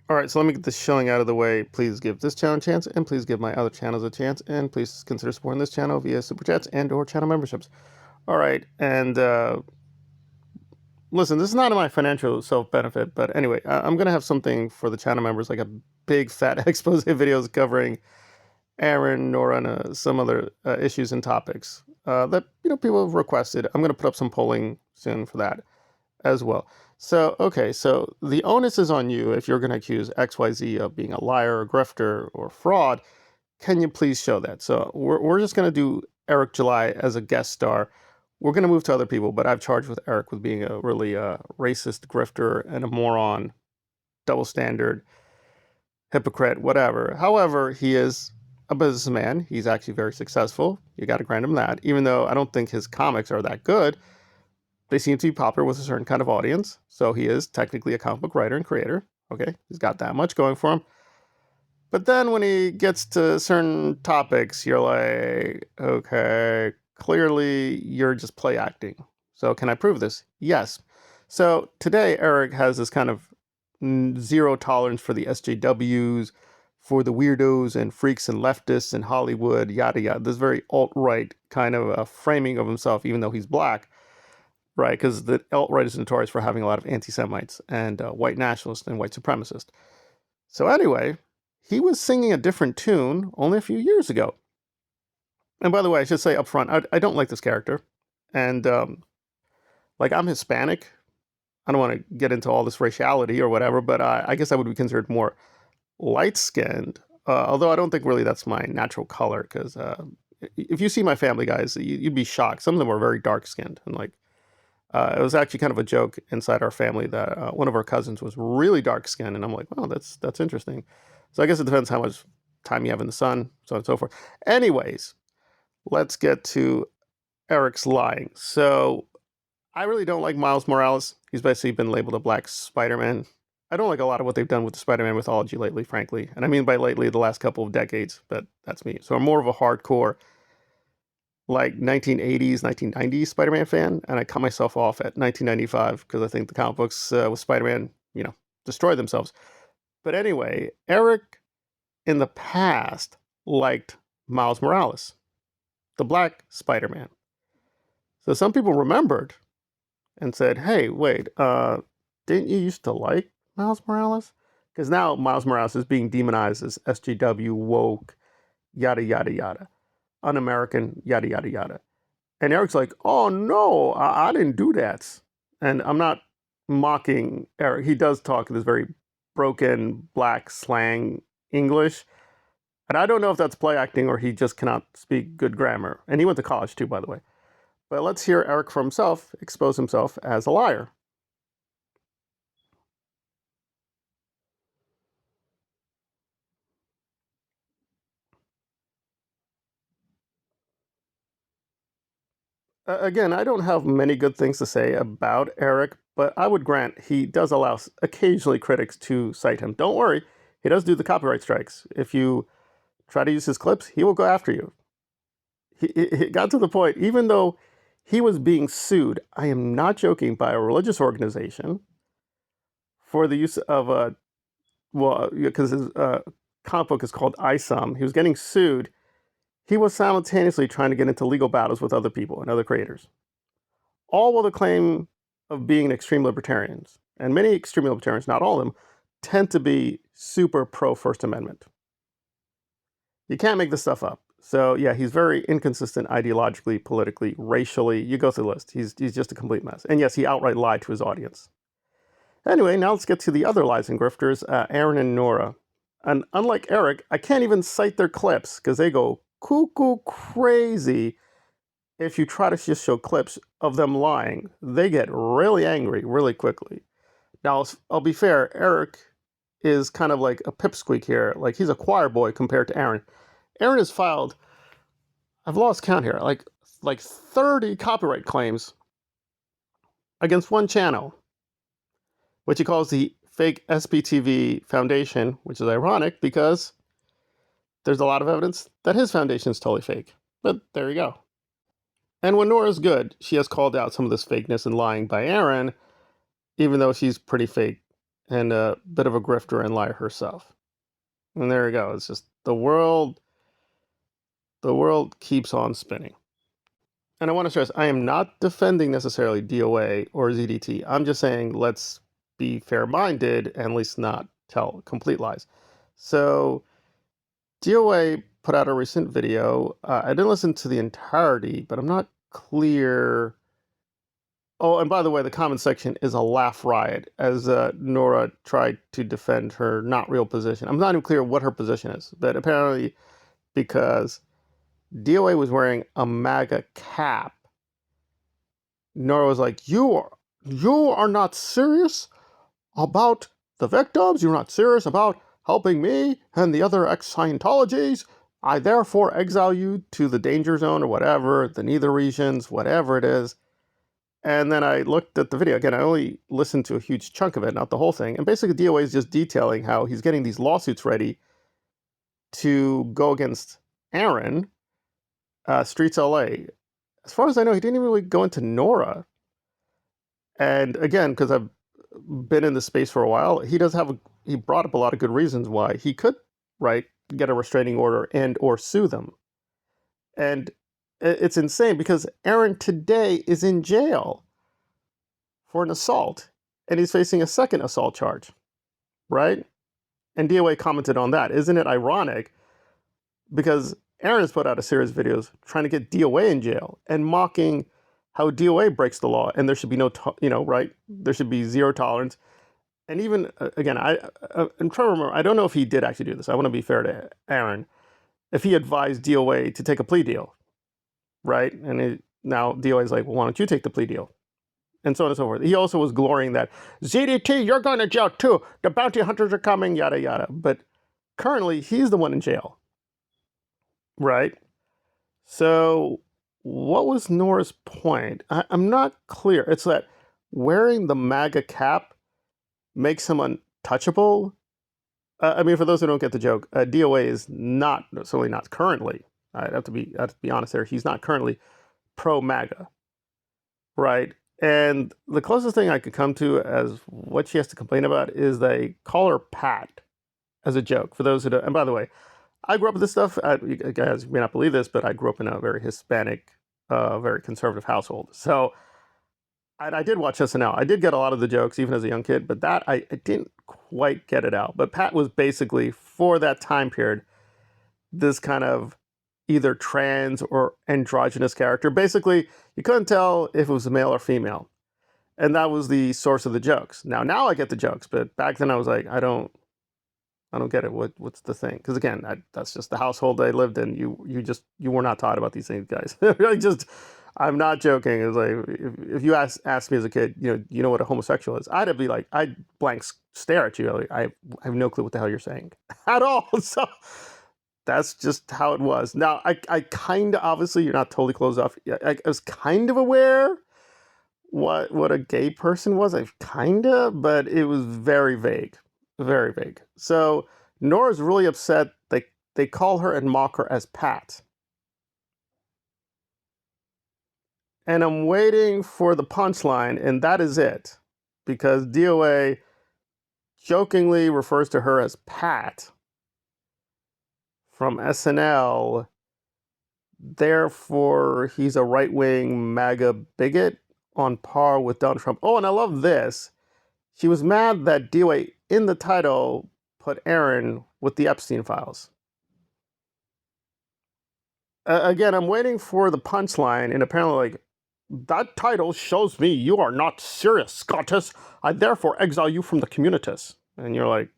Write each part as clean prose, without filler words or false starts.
All right, so let me get this shilling out of the way. Please give this channel a chance, and please give my other channels a chance, and please consider supporting this channel via super chats and/or channel memberships. All right, and listen, this is not my financial self-benefit, but anyway, I'm gonna have something for the channel members, like a big fat expose videos covering Aaron, Nora, and some other issues and topics that people have requested. I'm gonna put up some polling soon for that as well. So, okay, so the onus is on you if you're going to accuse XYZ of being a liar, a grifter, or fraud. Can you please show that? So we're just going to do Eric July as a guest star. We're going to move to other people, but I've charged with Eric with being a really racist grifter and a moron, double standard, hypocrite, whatever. However, he is a businessman. He's actually very successful. You got to grant him that, even though I don't think his comics are that good. They seem to be popular with a certain kind of audience. So he is technically a comic book writer and creator. Okay, he's got that much going for him. But then when he gets to certain topics, you're like, okay, clearly you're just play acting. So can I prove this? Yes. So today, Eric has this kind of zero tolerance for the SJWs, for the weirdos and freaks and leftists in Hollywood, yada yada. This very alt-right kind of framing of himself, even though he's black. Right, because the alt-right is notorious for having a lot of anti-Semites and white nationalists and white supremacists. So anyway, he was singing a different tune only a few years ago. And by the way, I should say up front, I don't like this character. And like, I'm Hispanic. I don't want to get into all this raciality or whatever, but I guess I would be considered more light-skinned. Although I don't think really that's my natural color, because if you see my family, guys, you'd be shocked. Some of them were very dark-skinned and like, it was actually kind of a joke inside our family that one of our cousins was really dark skinned, and I'm like, wow, that's interesting. So I guess it depends how much time you have in the sun, so on and so forth. Anyways, let's get to Eric's lying. So I really don't like Miles Morales. He's basically been labeled a black Spider-Man. I don't like a lot of what they've done with the Spider-Man mythology lately, frankly. And I mean by lately, the last couple of decades, but that's me. So I'm more of a hardcore like 1980s, 1990s Spider-Man fan, and I cut myself off at 1995 because I think the comic books with Spider-Man, destroyed themselves. But anyway, Eric in the past liked Miles Morales, the black Spider-Man. So some people remembered and said, hey, wait, didn't you used to like Miles Morales? Because now Miles Morales is being demonized as SJW, woke, yada, yada, yada. Un-American, yada, yada, yada. And Eric's like, oh, no, I didn't do that. And I'm not mocking Eric. He does talk this very broken black slang English. And I don't know if that's play acting or he just cannot speak good grammar. And he went to college too, by the way. But let's hear Eric for himself expose himself as a liar. Again, I don't have many good things to say about Eric, but I would grant he does allow occasionally critics to cite him. Don't worry, he does do the copyright strikes. If you try to use his clips, he will go after you. He got to the point, even though he was being sued, I am not joking, by a religious organization for the use of a, well, because his comic book is called ISOM. He was getting sued. He was simultaneously trying to get into legal battles with other people and other creators, all with the claim of being extreme libertarians. And many extreme libertarians, not all of them, tend to be super pro First Amendment. You can't make this stuff up. So yeah, he's very inconsistent ideologically, politically, racially. You go through the list. He's just a complete mess. And yes, he outright lied to his audience. Anyway, now let's get to the other lies and grifters, Aaron and Nora. And unlike Eric, I can't even cite their clips because they go cuckoo crazy. If you try to just show clips of them lying, they get really angry really quickly. Now, I'll be fair, Eric is kind of like a pipsqueak here. Like, he's a choir boy compared to Aaron. Aaron has filed, I've lost count here, like 30 copyright claims against one channel, which he calls the fake SPTV Foundation, which is ironic because there's a lot of evidence that his foundation is totally fake. But there you go. And when Nora's good, she has called out some of this fakeness and lying by Aaron, even though she's pretty fake and a bit of a grifter and liar herself. And there you go. It's just the world keeps on spinning. And I want to stress, I am not defending necessarily DOA or ZDT. I'm just saying let's be fair-minded and at least not tell complete lies. So DOA put out a recent video. I didn't listen to the entirety, but I'm not clear. Oh, and by the way, the comment section is a laugh riot as Nora tried to defend her not real position. I'm not even clear what her position is, but apparently because DOA was wearing a MAGA cap, Nora was like, you are not serious about the victims? You're not serious about helping me and the other ex-Scientologies? I therefore exile you to the danger zone or whatever, the neither regions, whatever it is. And then I looked at the video. Again, I only listened to a huge chunk of it, not the whole thing. And basically DOA is just detailing how he's getting these lawsuits ready to go against Aaron, Streets LA. As far as I know, he didn't even really go into Nora. And again, because I've been in this space for a while, he brought up a lot of good reasons why he could, right, get a restraining order and or sue them. And it's insane because Aaron today is in jail for an assault and he's facing a second assault charge, right? And DOA commented on that. Isn't it ironic? Because Aaron has put out a series of videos trying to get DOA in jail and mocking how DOA breaks the law and there should be no, right? There should be zero tolerance. And even, again, I'm trying to remember, I don't know if he did actually do this. I want to be fair to Aaron. If he advised DOA to take a plea deal, right? And now DOA is like, well, why don't you take the plea deal? And so on and so forth. He also was glorying that, ZDT, you're going to jail too. The bounty hunters are coming, yada, yada. But currently, he's the one in jail, right? So what was Nora's point? I'm not clear. It's that wearing the MAGA cap makes him untouchable. I mean, for those who don't get the joke, DOA is not, certainly not currently, I have to be honest there, he's not currently pro-MAGA, right? And the closest thing I could come to as what she has to complain about is they call her Pat as a joke. For those who don't, and by the way, I grew up with this stuff. You guys may not believe this, but I grew up in a very Hispanic, very conservative household. So I did watch SNL. I did get a lot of the jokes, even as a young kid, but that I didn't quite get it out. But Pat was basically, for that time period, this kind of either trans or androgynous character. Basically, you couldn't tell if it was male or female. And that was the source of the jokes. Now I get the jokes, but back then I was like, I don't get it. What's the thing? Because again, that's just the household I lived in. You were not taught about these things, guys. I'm not joking. It's like if you ask me as a kid, you know what a homosexual is, I'd be like, I'd blank stare at you. Like, I have no clue what the hell you're saying at all. So that's just how it was. Now I kind of, obviously you're not totally closed off. I was kind of aware what a gay person was. I kind of, but it was very vague. Very vague. So Nora's really upset. They call her and mock her as Pat. And I'm waiting for the punchline, and that is it. Because DOA jokingly refers to her as Pat from SNL. Therefore, he's a right-wing MAGA bigot on par with Donald Trump. Oh, and I love this. She was mad that DOA in the title put Aaron with the Epstein files. Again, I'm waiting for the punchline, and apparently, like, that title shows me you are not serious, Scottus. I therefore exile you from the communities. And you're like,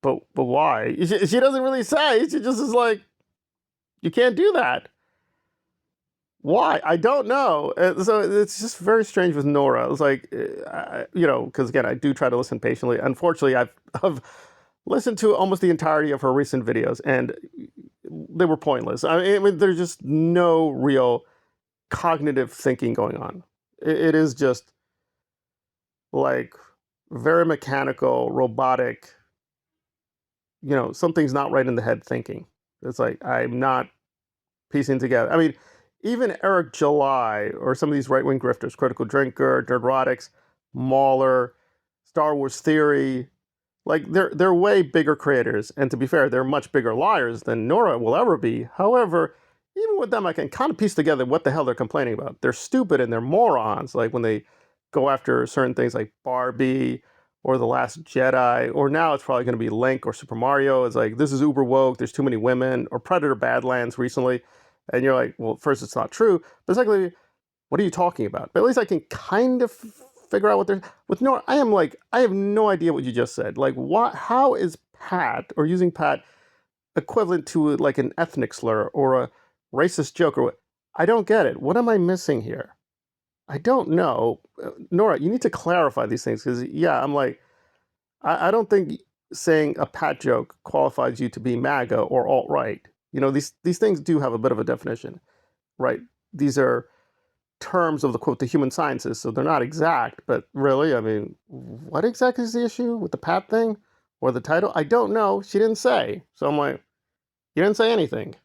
but why? She doesn't really say. She just is like, you can't do that. Why? I don't know. So it's just very strange with Nora. It's like, because again, I do try to listen patiently. Unfortunately, I've listened to almost the entirety of her recent videos, and they were pointless. I mean, there's just no real cognitive thinking going on. It is just like very mechanical, robotic, something's not right in the head thinking. It's like, I'm not piecing together. I mean, even Eric July or some of these right-wing grifters, Critical Drinker, Dirtrotics, Mauler, Star Wars Theory. Like they're way bigger creators, and to be fair, they're much bigger liars than Nora will ever be. However, even with them, I can kind of piece together what the hell they're complaining about. They're stupid and they're morons. Like when they go after certain things like Barbie or The Last Jedi, or now it's probably going to be Link or Super Mario. It's like, this is uber woke. There's too many women, or Predator Badlands recently. And you're like, well, first, it's not true. But secondly, what are you talking about? But at least I can kind of figure out what they're with Nora. I am like, I have no idea what you just said. Like, what? How is Pat or using Pat equivalent to like an ethnic slur or a racist joke? Or what? I don't get it. What am I missing here? I don't know. Nora, you need to clarify these things because yeah, I'm like, I don't think saying a Pat joke qualifies you to be MAGA or alt right. You know, these things do have a bit of a definition, right? These are terms of the quote the human sciences, so they're not exact, but really, I mean, what exactly is the issue with the Pat thing or the title? I don't know. She didn't say. So I'm like, you didn't say anything.